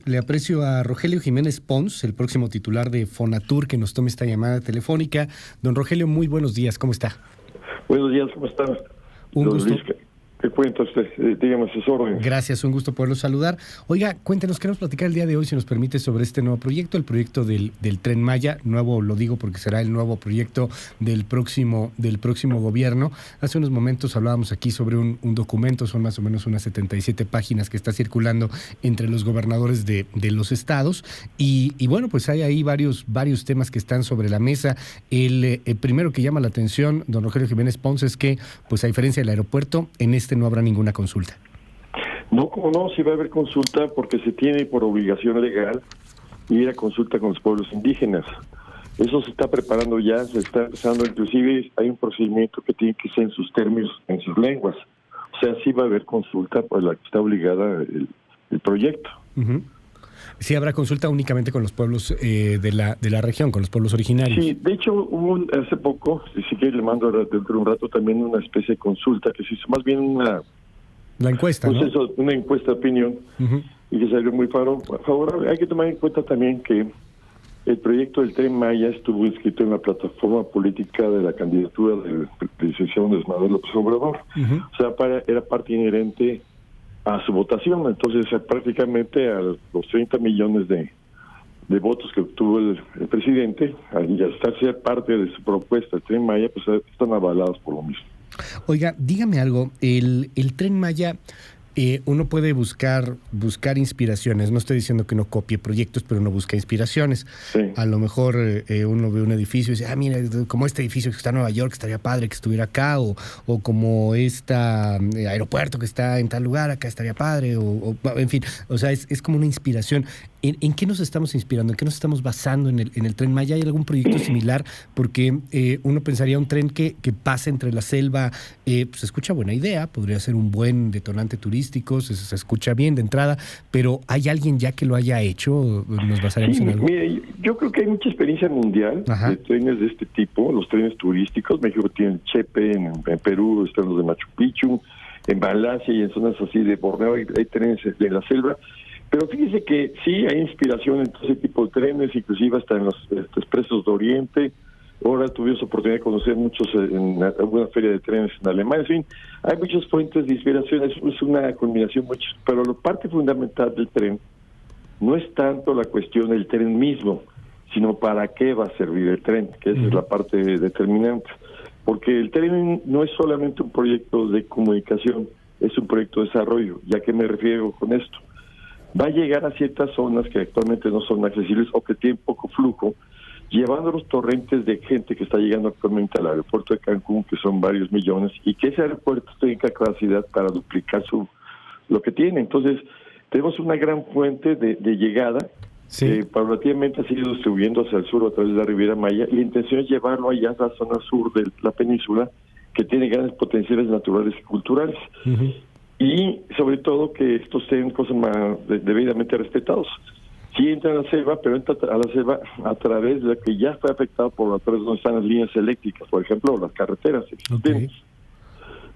Le aprecio a Rogelio Jiménez Pons, el próximo titular de Fonatur, que nos tome esta llamada telefónica. Don Rogelio, muy buenos días, ¿cómo está? Buenos días, ¿cómo está? Un Don gusto. Luis, ¿qué cuenta usted? Dígame sus órdenes. Gracias, un gusto poderlo saludar. Oiga, cuéntenos, queremos platicar el día de hoy, si nos permite, sobre este nuevo proyecto, el proyecto del Tren Maya. Nuevo, lo digo porque será el nuevo proyecto del próximo gobierno. Hace unos momentos hablábamos aquí sobre un documento, son más o menos unas 77 páginas que está circulando entre los gobernadores de los estados. Y bueno, pues hay ahí varios temas que están sobre la mesa. El primero que llama la atención, don Rogelio Jiménez Pons, es que, pues a diferencia del aeropuerto, en este no habrá ninguna consulta. No, como no, sí va a haber consulta porque se tiene por obligación legal ir a consulta con los pueblos indígenas. Eso se está preparando ya, se está empezando, inclusive hay un procedimiento que tiene que ser en sus términos, en sus lenguas. O sea, sí va a haber consulta por la que está obligada el proyecto. Uh-huh. Sí habrá consulta únicamente con los pueblos de la región, con los pueblos originarios. Sí, de hecho hubo hace poco, si quiere le mando dentro de un rato también una especie de consulta que se hizo, más bien la encuesta, ¿no? Una encuesta de opinión, uh-huh, y que salió muy favorable. Hay que tomar en cuenta también que el proyecto del Tren Maya estuvo inscrito en la plataforma política de la candidatura del licenciado Andrés Manuel López Obrador. Uh-huh. O sea, era parte inherente a su votación. Entonces, prácticamente a los 30 millones de votos que obtuvo el presidente, al estar ser parte de su propuesta, el Tren Maya, pues están avalados por lo mismo. Oiga, dígame algo, el Tren Maya, uno puede buscar inspiraciones. No estoy diciendo que uno copie proyectos, pero uno busca inspiraciones. Sí. A lo mejor uno ve un edificio y dice, mira, como este edificio que está en Nueva York, estaría padre que estuviera acá, o como aeropuerto que está en tal lugar, acá estaría padre, o en fin, o sea, es como una inspiración. ¿En qué nos estamos inspirando? ¿En qué nos estamos basando en el Tren Maya? ¿Hay algún proyecto similar? Porque uno pensaría un tren que pase entre la selva, pues se escucha buena idea, podría ser un buen detonante turístico, se escucha bien de entrada, pero ¿hay alguien ya que lo haya hecho? ¿Nos basaremos en algo? Mire, yo creo que hay mucha experiencia mundial. Ajá, de trenes de este tipo, los trenes turísticos. México tiene el Chepe, en Perú están los de Machu Picchu, en Malasia y en zonas así de Borneo hay trenes de la selva. Pero fíjese que sí hay inspiración en todo ese tipo de trenes, inclusive hasta en los expresos de Oriente. Ahora tuvimos oportunidad de conocer muchos en alguna feria de trenes en Alemania. En fin, hay muchas fuentes de inspiración, es una combinación mucho. Pero la parte fundamental del tren no es tanto la cuestión del tren mismo, sino para qué va a servir el tren, que esa es la parte determinante. Porque el tren no es solamente un proyecto de comunicación, es un proyecto de desarrollo. ¿Y a qué me refiero con esto? Va a llegar a ciertas zonas que actualmente no son accesibles o que tienen poco flujo, llevando los torrentes de gente que está llegando actualmente al aeropuerto de Cancún, que son varios millones, y que ese aeropuerto tenga capacidad para duplicar lo que tiene. Entonces, tenemos una gran fuente de llegada, sí, que paulatinamente ha sido distribuyendo hacia el sur a través de la Riviera Maya, y la intención es llevarlo allá a la zona sur de la península, que tiene grandes potenciales naturales y culturales. Uh-huh. Y sobre todo que estos sean cosas más debidamente respetados. Sí entra a la selva, pero entra a la selva a través de la que ya fue afectada a través de donde están las líneas eléctricas, por ejemplo, o las carreteras existentes. Okay.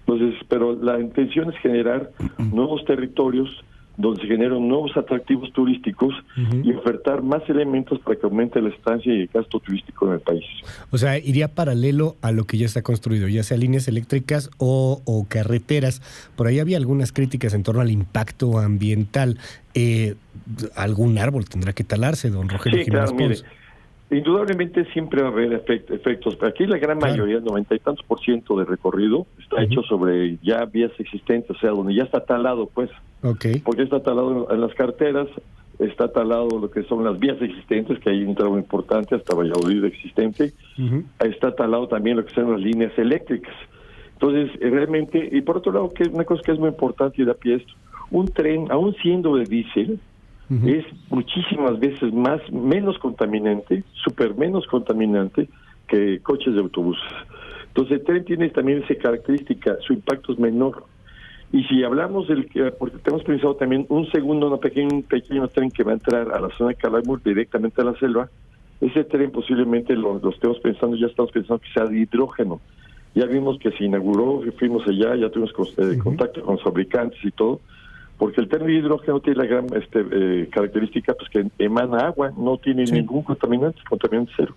Entonces, pero la intención es generar nuevos territorios donde se generan nuevos atractivos turísticos, uh-huh, y ofertar más elementos para que aumente la estancia y el gasto turístico en el país. O sea, iría paralelo a lo que ya está construido, ya sea líneas eléctricas o carreteras. Por ahí había algunas críticas en torno al impacto ambiental. ¿Algún árbol tendrá que talarse, don Rogelio Jiménez Pons? Indudablemente siempre va a haber efectos. Aquí la gran mayoría, el 90 y tantos % de recorrido está, uh-huh, hecho sobre ya vías existentes, o sea, donde ya está talado, pues. Okay. Porque está talado en las carreteras, está talado lo que son las vías existentes, que hay un tramo importante hasta Valladolid existente, uh-huh, está talado también lo que son las líneas eléctricas. Entonces, realmente, y por otro lado, que una cosa que es muy importante y da pie a esto, un tren, aún siendo de diésel, uh-huh, es muchísimas veces menos contaminante, menos contaminante que coches de autobuses. Entonces el tren tiene también esa característica, su impacto es menor. Y si hablamos porque tenemos pensado también un pequeño tren que va a entrar a la zona de Calakmul directamente a la selva, ese tren posiblemente lo estamos pensando, ya estamos pensando que sea de hidrógeno. Ya vimos que se inauguró, fuimos allá, ya tuvimos contacto con los fabricantes y todo. porque el tren de hidrógeno tiene la gran característica pues que emana agua, no tiene ningún contaminante cero.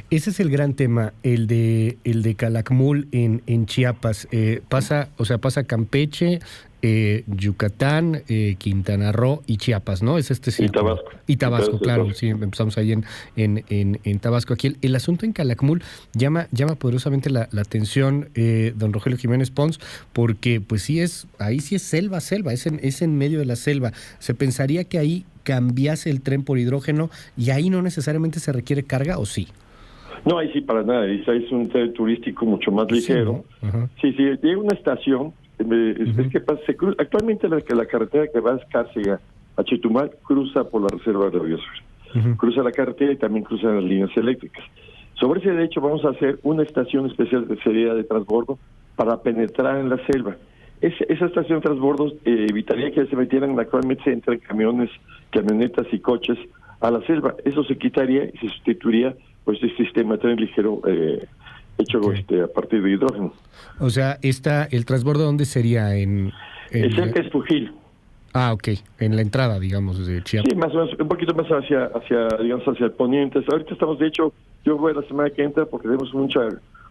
Ese es el gran tema, el de Calakmul en Chiapas. Pasa Campeche, Yucatán, Quintana Roo y Chiapas, ¿no? Es este círculo. Y Tabasco, claro, sí, empezamos ahí en Tabasco. Aquí el asunto en Calakmul llama poderosamente la atención, don Rogelio Jiménez Pons, porque pues ahí sí es selva, es en medio de la selva. Se pensaría que ahí cambiase el tren por hidrógeno y ahí no necesariamente se requiere carga, ¿o sí? No, ahí sí para nada, ahí es un tren turístico mucho más ligero. Sí, ¿no? Sí, llega una estación. Es que actualmente la carretera que va a Escárcega a Chetumal cruza por la reserva de la biosfera, cruza la carretera y también cruza las líneas eléctricas. Sobre ese hecho vamos a hacer una estación especial de sería de transbordo para penetrar en la selva. Esa estación de transbordos evitaría que se metieran, actualmente se entran camionetas y coches a la selva. Eso se quitaría y se sustituiría por este sistema de tren ligero hecho a partir de hidrógeno. O sea, ¿el transbordo dónde sería? Cerca de Espujil. Ah, ok. En la entrada, digamos, de Chiapas. Sí, más o menos, un poquito más hacia el poniente. Ahorita estamos, de hecho, yo voy la semana que entra porque tenemos mucho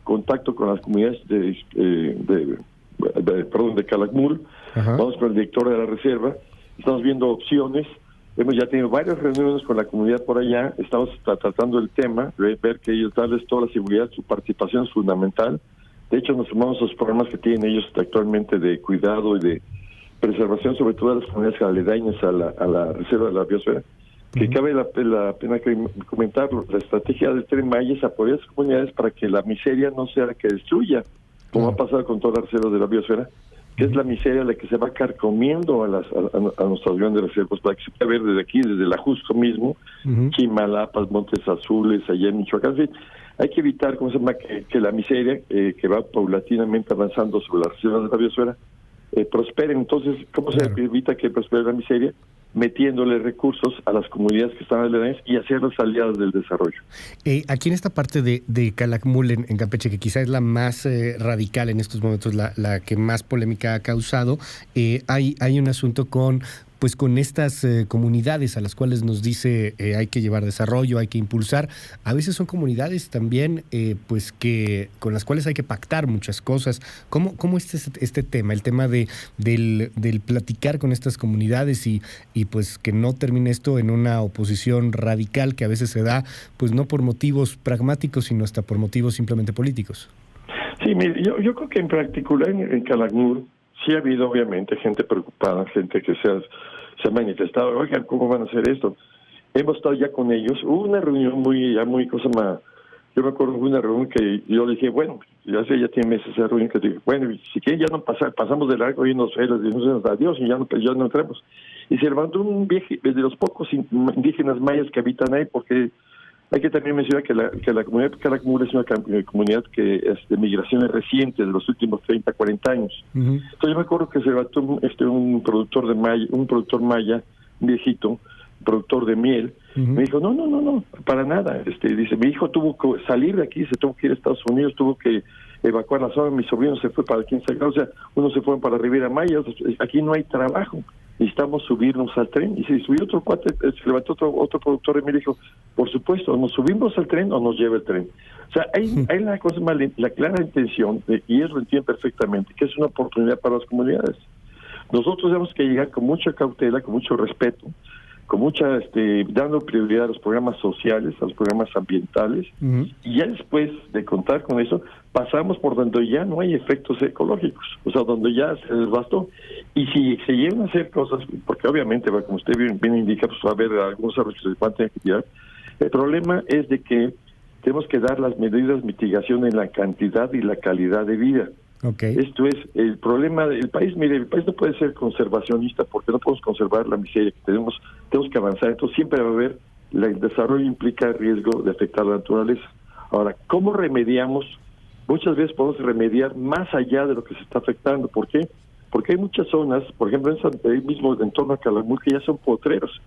contacto con las comunidades de Calakmul. Vamos con el director de la reserva. Estamos viendo opciones. Hemos ya tenido varias reuniones con la comunidad por allá. Estamos tratando el tema, ver que ellos darles toda la seguridad, su participación es fundamental. De hecho, nos sumamos a los programas que tienen ellos actualmente de cuidado y de preservación, sobre todo de las comunidades aledañas a la reserva de la biosfera. Que cabe la pena comentarlo. La estrategia del Tren Maya es apoyar a las comunidades para que la miseria no sea la que destruya, como ha pasado con todas las reservas de la biosfera, que es la miseria la que se va carcomiendo a nuestras grandes reservas, para que se pueda ver desde aquí, desde la Jusco mismo, Chimalapas, Montes Azules, allá en Michoacán. En fin, hay que evitar que la miseria, que va paulatinamente avanzando sobre las reservas de la biosfera, prospere. Entonces, ¿cómo se evita que prospere la miseria? Metiéndole recursos a las comunidades que están aledañas y hacerlas aliadas del desarrollo. Aquí en esta parte de Calakmul, en Campeche, que quizá es la más radical en estos momentos, la que más polémica ha causado, hay un asunto con estas comunidades a las cuales nos dice hay que llevar desarrollo, hay que impulsar. A veces son comunidades también que con las cuales hay que pactar muchas cosas. ¿Cómo es este tema? El tema del platicar con estas comunidades y pues que no termine esto en una oposición radical que a veces se da pues no por motivos pragmáticos, sino hasta por motivos simplemente políticos. Sí, mire, yo creo que en particular en Calakmul sí ha habido obviamente gente preocupada, gente que se ha manifestado, oigan, ¿cómo van a hacer esto? Hemos estado ya con ellos, hubo una reunión yo me acuerdo de una reunión que yo le dije, bueno, ya tiene meses esa reunión que dije, bueno, si quieren ya no pasamos de largo y nos adiós y ya no entramos. Y se levantó un viaje de los pocos indígenas mayas que habitan ahí, porque hay que también mencionar que la comunidad de Calakmul es una comunidad que es de migraciones recientes de los últimos 30, 40 años. Entonces yo me acuerdo que se levantó un productor maya, un viejito, productor de miel, me dijo, no, para nada. Dice, mi hijo tuvo que salir de aquí, se tuvo que ir a Estados Unidos, tuvo que evacuar la zona, mi sobrino se fue para 15 grados, o sea, unos se fueron para Riviera Maya, aquí no hay trabajo, necesitamos subirnos al tren. Y se subió otro cuate, se levantó otro productor de miel y dijo, por supuesto, nos subimos al tren o nos lleva el tren. O sea, hay la clara intención, y ellos lo entienden perfectamente, que es una oportunidad para las comunidades. Nosotros tenemos que llegar con mucha cautela, con mucho respeto, con mucha dando prioridad a los programas sociales, a los programas ambientales, y ya después de contar con eso, pasamos por donde ya no hay efectos ecológicos, o sea, donde ya se les bastó. Y si se llegan a hacer cosas, porque obviamente, como usted bien indica, pues va a haber algunos árboles que se van a tener que tirar. El problema es de que tenemos que dar las medidas de mitigación en la cantidad y la calidad de vida. Okay. Esto es el problema del país. Mire, el país no puede ser conservacionista porque no podemos conservar la miseria que tenemos que avanzar. Entonces siempre va a haber, el desarrollo implica el riesgo de afectar la naturaleza. Ahora, ¿cómo remediamos? Muchas veces podemos remediar más allá de lo que se está afectando. ¿Por qué? Porque hay muchas zonas, por ejemplo, ahí mismo en torno a Calakmul, que ya son potreros.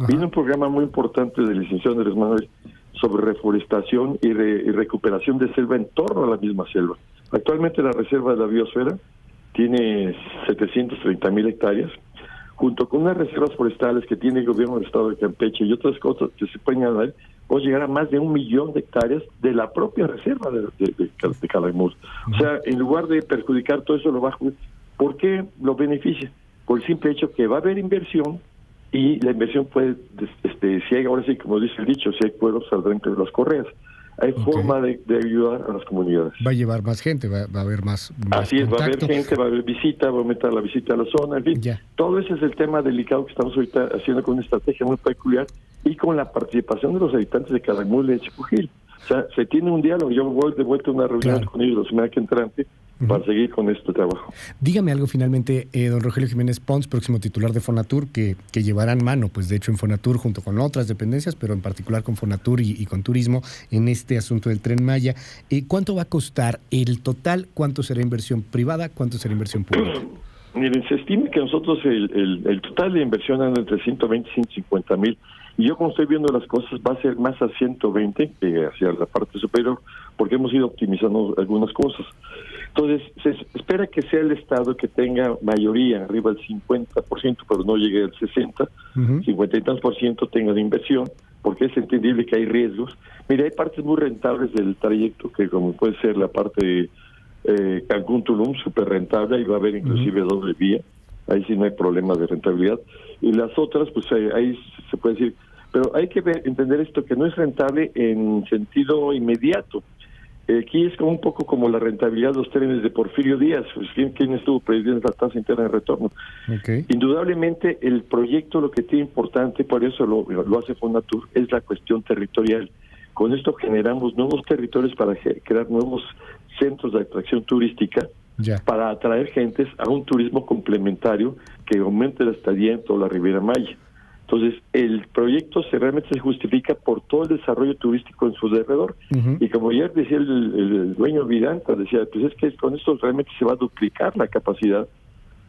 Viene un programa muy importante del licenciado Andrés Manuel sobre reforestación y recuperación de selva en torno a la misma selva. Actualmente la reserva de la biosfera tiene 730,000 hectáreas. junto con unas reservas forestales que tiene el gobierno del estado de Campeche y otras cosas que se pueden añadir, podemos llegar a más de 1 millón de hectáreas de la propia reserva de Calakmul. O sea, en lugar de perjudicar todo eso, ¿por qué lo beneficia? Por el simple hecho que va a haber inversión, y la inversión puede, si hay, ahora sí, como dice el dicho, si hay pueblos saldrán entre las correas. Hay forma de ayudar a las comunidades. Va a llevar más gente, va a haber más Así es, contacto. va a haber gente, va a haber visita, va a aumentar la visita a la zona, en fin. Todo ese es el tema delicado que estamos ahorita haciendo con una estrategia muy peculiar y con la participación de los habitantes de Calakmul y de Chipujil. O sea, se tiene un diálogo. Yo voy de vuelta a una reunión con ellos la semana que entrante para seguir con este trabajo. Dígame algo finalmente, don Rogelio Jiménez Pons, próximo titular de Fonatur, que llevarán mano, pues de hecho en Fonatur junto con otras dependencias, pero en particular con Fonatur y con Turismo en este asunto del Tren Maya. ¿Cuánto va a costar el total? ¿Cuánto será inversión privada? ¿Cuánto será inversión pública? Miren, se estima que nosotros el total de inversión anda entre 120 y 150 mil. Y yo, como estoy viendo las cosas, va a ser más a 120 hacia la parte superior, porque hemos ido optimizando algunas cosas. Entonces, se espera que sea el Estado que tenga mayoría, arriba del 50%, pero no llegue al 60%, 50 y tantos por ciento tenga de inversión, porque es entendible que hay riesgos. Mira, hay partes muy rentables del trayecto, que como puede ser la parte de Cancún-Tulum, súper rentable, ahí va a haber inclusive doble vía, ahí sí no hay problema de rentabilidad. Y las otras, pues ahí se puede decir, pero hay que entender esto, que no es rentable en sentido inmediato. Aquí es como un poco como la rentabilidad de los trenes de Porfirio Díaz, pues, ¿quién estuvo presidiendo la tasa interna de retorno? Indudablemente el proyecto lo que tiene importante, por eso lo hace Fonatur, es la cuestión territorial. Con esto generamos nuevos territorios para crear nuevos centros de atracción turística, para atraer gentes a un turismo complementario que aumente la estadía en toda la Riviera Maya. Entonces, el proyecto realmente se justifica por todo el desarrollo turístico en su alrededor. Y como ya decía el dueño Vidanta, decía, pues es que con esto realmente se va a duplicar la capacidad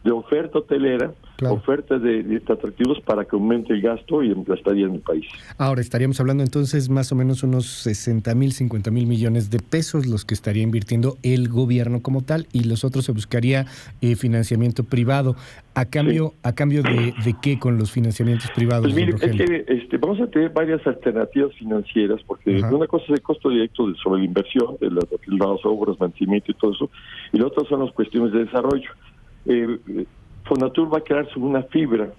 de oferta hotelera, oferta de atractivos para que aumente el gasto y la estadía en el país. Ahora, estaríamos hablando entonces más o menos unos 60,000, 50,000 millones de pesos los que estaría invirtiendo el gobierno como tal, y los otros se buscaría financiamiento privado. ¿A cambio de qué con los financiamientos privados? Pues mire, es que vamos a tener varias alternativas financieras, porque una cosa es el costo directo sobre la inversión, de las obras, mantenimiento y todo eso, y la otra son las cuestiones de desarrollo. Fonatur va a crear una fibra,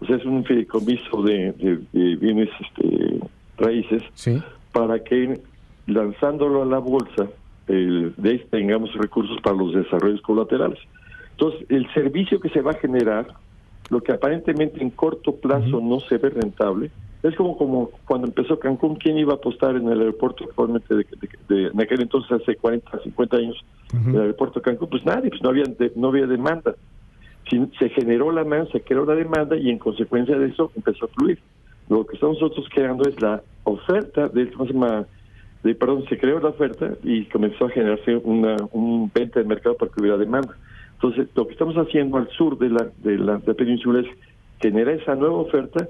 o sea, es un fideicomiso de bienes raíces, para que lanzándolo a la bolsa, de ahí tengamos recursos para los desarrollos colaterales. Entonces, el servicio que se va a generar, lo que aparentemente en corto plazo no se ve rentable, es como cuando empezó Cancún. ¿Quién iba a apostar en el aeropuerto actualmente en aquel entonces, hace 40, 50 años, el aeropuerto de Cancún? Pues nadie, pues no había demanda. Se generó la demanda, se creó la demanda y en consecuencia de eso empezó a fluir. Lo que estamos nosotros creando es la oferta se creó la oferta y comenzó a generarse un venta de mercado para que hubiera demanda. Entonces, lo que estamos haciendo al sur de la península es generar esa nueva oferta,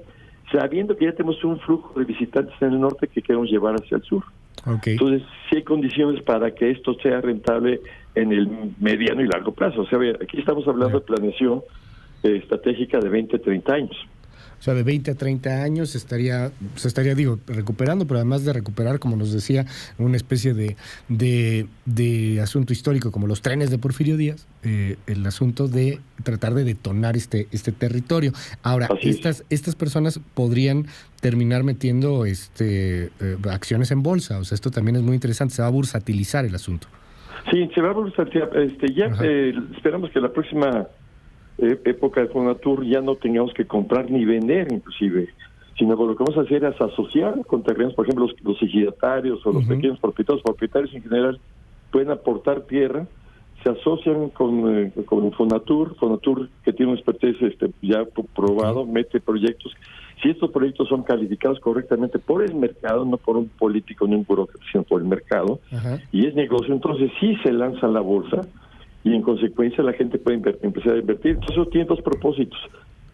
sabiendo que ya tenemos un flujo de visitantes en el norte que queremos llevar hacia el sur. Entonces, sí hay condiciones para que esto sea rentable en el mediano y largo plazo. O sea, aquí estamos hablando de planeación estratégica de 20 a 30 años. O sea, de 20 a 30 años se estaría recuperando, pero además de recuperar, como nos decía, una especie de asunto histórico como los trenes de Porfirio Díaz, el asunto de tratar de detonar este territorio. Ahora, estas personas podrían terminar metiendo acciones en bolsa. O sea, esto también es muy interesante, se va a bursatilizar el asunto. Sí, se va a bursatilizar. Esperamos que la próxima época de Fonatur ya no tengamos que comprar ni vender inclusive, sino lo que vamos a hacer es asociar con terrenos, por ejemplo los ejidatarios o los pequeños propietarios en general pueden aportar tierra, se asocian con Fonatur que tiene un expertise ya probado, mete proyectos. Si estos proyectos son calificados correctamente por el mercado, no por un político ni un burócrata, sino por el mercado, y es negocio, entonces sí se lanza a la bolsa y en consecuencia la gente puede empezar a invertir. Entonces eso tiene dos propósitos: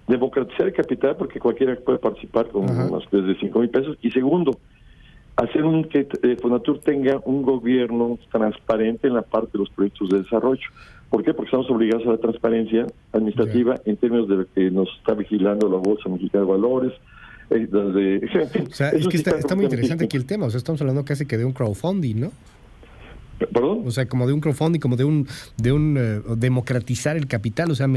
democratizar el capital, porque cualquiera puede participar con unas desde 5,000 pesos, y segundo, hacer que Fonatur tenga un gobierno transparente en la parte de los proyectos de desarrollo, ¿Por qué? Porque estamos obligados a la transparencia administrativa en términos de que nos está vigilando la Bolsa Mexicana de Valores. O sea, es que está muy interesante aquí el tema. O sea, estamos hablando casi que de un crowdfunding, ¿no? ¿Perdón? O sea, como de un crowdfunding, como de un democratizar el capital, o sea,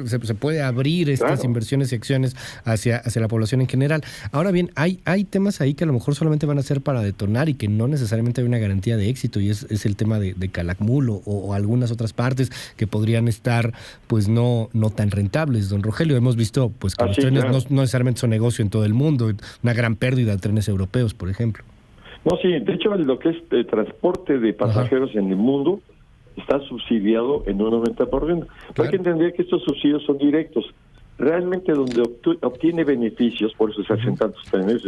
se puede abrir estas inversiones y acciones hacia la población en general. Ahora bien, hay temas ahí que a lo mejor solamente van a ser para detonar y que no necesariamente hay una garantía de éxito, y es el tema de Calakmul o algunas otras partes que podrían estar pues no tan rentables, don Rogelio. Hemos visto pues que los trenes no necesariamente son negocio en todo el mundo, una gran pérdida de trenes europeos, por ejemplo. No, sí, de hecho lo que es transporte de pasajeros en el mundo está subsidiado en un 90%. Claro. Hay que entender que estos subsidios son directos. Realmente donde obtiene beneficios, por eso se hacen tantos trenes,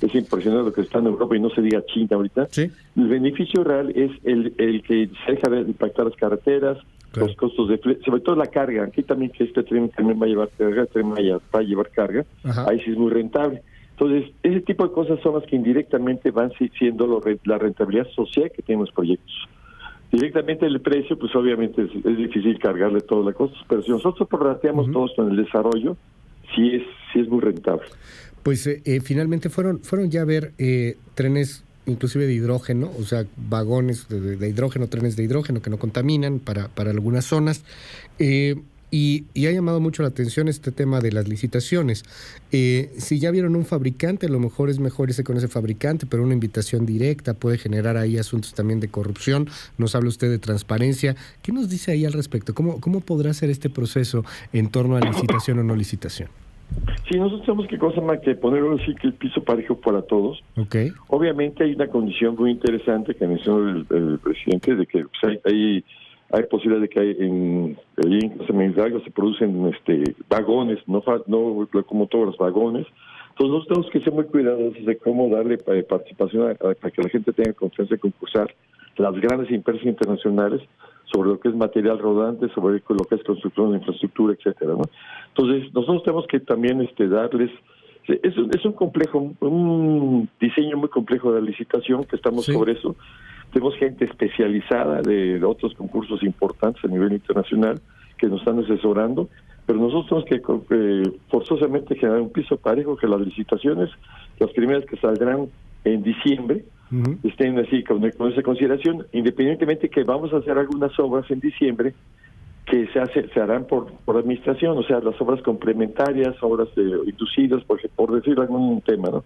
es impresionante lo que está en Europa y no se diga China ahorita. ¿Sí? El beneficio real es el que se deja de impactar las carreteras, claro, los costos de sobre todo la carga. Aquí también que este tren también va a llevar carga, el tren va a llevar carga, ahí sí es muy rentable. Entonces, ese tipo de cosas son las que indirectamente van siendo la rentabilidad social que tienen los proyectos. Directamente el precio, pues obviamente es difícil cargarle todas las cosas, pero si nosotros prorrateamos todos con el desarrollo, sí es muy rentable. Pues finalmente fueron ya a ver trenes inclusive de hidrógeno, o sea, vagones de hidrógeno, trenes de hidrógeno que no contaminan para algunas zonas. Y ha llamado mucho la atención este tema de las licitaciones. Si ya vieron un fabricante, a lo mejor es mejor irse con ese fabricante, pero una invitación directa puede generar ahí asuntos también de corrupción. Nos habla usted de transparencia. ¿Qué nos dice ahí al respecto? ¿Cómo podrá ser este proceso en torno a licitación o no licitación? Sí, nosotros tenemos que poner así que el piso parejo para todos. Okay. Obviamente hay una condición muy interesante que mencionó el presidente, de que pues, hay posibilidad de que en se producen vagones, no locomotoras, vagones. Entonces nosotros tenemos que ser muy cuidadosos de cómo darle participación para que la gente tenga confianza en concursar las grandes empresas internacionales sobre lo que es material rodante, sobre lo que es construcción de infraestructura, etcétera, ¿no? Entonces nosotros tenemos que también darles es un diseño muy complejo de la licitación, que estamos sobre eso. Tenemos gente especializada de otros concursos importantes a nivel internacional que nos están asesorando, pero nosotros tenemos que forzosamente generar un piso parejo, que las licitaciones, las primeras que saldrán en diciembre, estén así con esa consideración, independientemente que vamos a hacer algunas obras en diciembre que se harán por administración, o sea, las obras complementarias, obras inducidas, por decir algún tema, ¿no?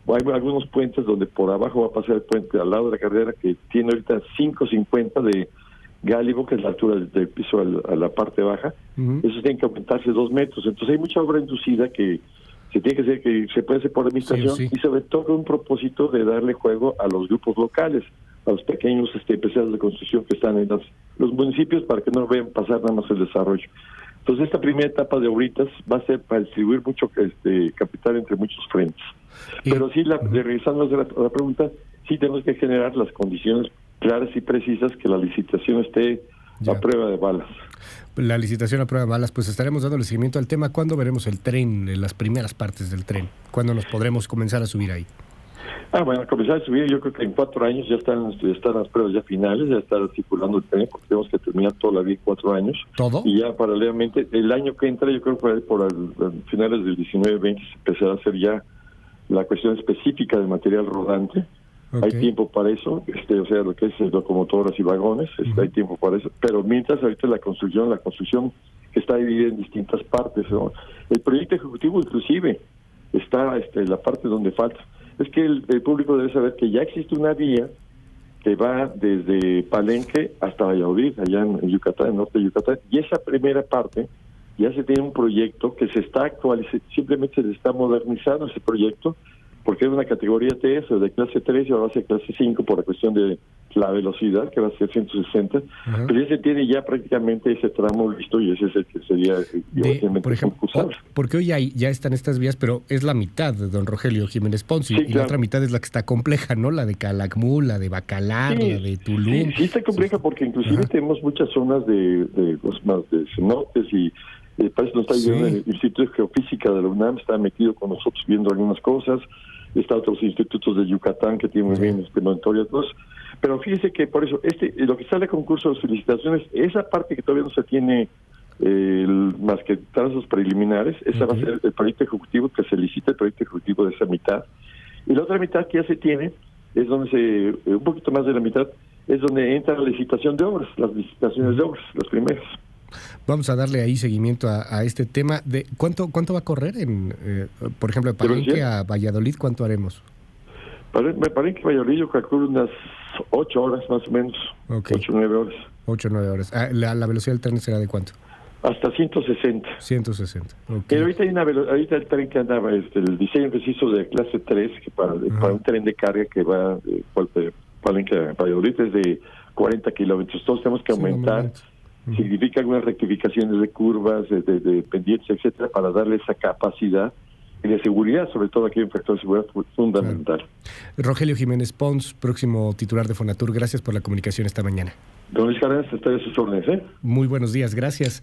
Hay algunos puentes donde por abajo va a pasar el puente al lado de la carretera que tiene ahorita 5.50 de gálibo, que es la altura del piso a la parte baja. Eso tiene que aumentarse 2 metros. Entonces hay mucha obra inducida que se tiene que hacer, que se puede hacer por administración, y sobre todo con un propósito de darle juego a los grupos locales, a los pequeños empresarios de construcción que están en los municipios, para que no vean pasar nada más el desarrollo. Entonces esta primera etapa de ahoritas va a ser para distribuir mucho capital entre muchos frentes. Pero sí, regresando a la pregunta, sí tenemos que generar las condiciones claras y precisas que la licitación esté a prueba de balas. La licitación a prueba de balas, pues estaremos dándole seguimiento al tema. ¿Cuándo veremos el tren, las primeras partes del tren? ¿Cuándo nos podremos comenzar a subir ahí? Bueno, comenzar a subir, yo creo que en 4 años ya están las pruebas ya finales, ya está circulando el tren, porque tenemos que terminar toda la vida en 4 años. ¿Todo? Y ya paralelamente, el año que entra, yo creo que por finales del 19-20 se empezará a hacer ya la cuestión específica del material rodante. Okay. Hay tiempo para eso, o sea, lo que es locomotoras y vagones, hay tiempo para eso. Pero mientras ahorita la construcción que está dividida en distintas partes, ¿no? El proyecto ejecutivo inclusive está la parte donde falta. Es que el público debe saber que ya existe una vía que va desde Palenque hasta Valladolid, allá en Yucatán, en norte de Yucatán, y esa primera parte ya se tiene un proyecto que se está actualizando, simplemente se está modernizando ese proyecto, porque es una categoría TS de clase 3 y ahora va a ser clase 5 por la cuestión de la velocidad, que va a ser 160, pero ya se tiene ya prácticamente ese tramo listo, y ese es el que sería por ejemplo, porque hoy ya están estas vías, pero es la mitad de don Rogelio Jiménez Pons, y la otra mitad es la que está compleja, ¿no? La de Calakmul, la de Bacalar, la de Tulum. Sí está compleja, porque inclusive tenemos muchas zonas de cenotes, y parece que nos está ayudando el Instituto de Geofísica de la UNAM, está metido con nosotros viendo algunas cosas. Está otros institutos de Yucatán que tienen muy bien monitoreados. Pero fíjese que por eso, lo que sale a concurso de licitaciones, esa parte que todavía no se tiene más que trazos preliminares, esa va a ser el proyecto ejecutivo, que se licita el proyecto ejecutivo de esa mitad. Y la otra mitad que ya se tiene, es donde un poquito más de la mitad, es donde entra la licitación de obras, las licitaciones de obras, las primeras. Vamos a darle ahí seguimiento a este tema. De ¿Cuánto va a correr? Por ejemplo, de Palenque a Valladolid, ¿cuánto haremos? Palenque a Valladolid yo calculo unas 8 horas más o menos, 8 o 9 horas. 8 o 9 horas. ¿La velocidad del tren será de cuánto? Hasta 160. 160, ok. Pero ahorita el tren que andaba, el diseño preciso de clase 3, que para un tren de carga que va de Palenque a Valladolid es de 40 kilómetros. Todos tenemos que aumentar. Significa algunas rectificaciones de curvas, de pendientes, etcétera, para darle esa capacidad y de seguridad, sobre todo aquí en un factor de seguridad fundamental. Claro. Rogelio Jiménez Pons, próximo titular de Fonatur, gracias por la comunicación esta mañana. Don Luis Cárdenas, estoy a sus órdenes. Muy buenos días, gracias.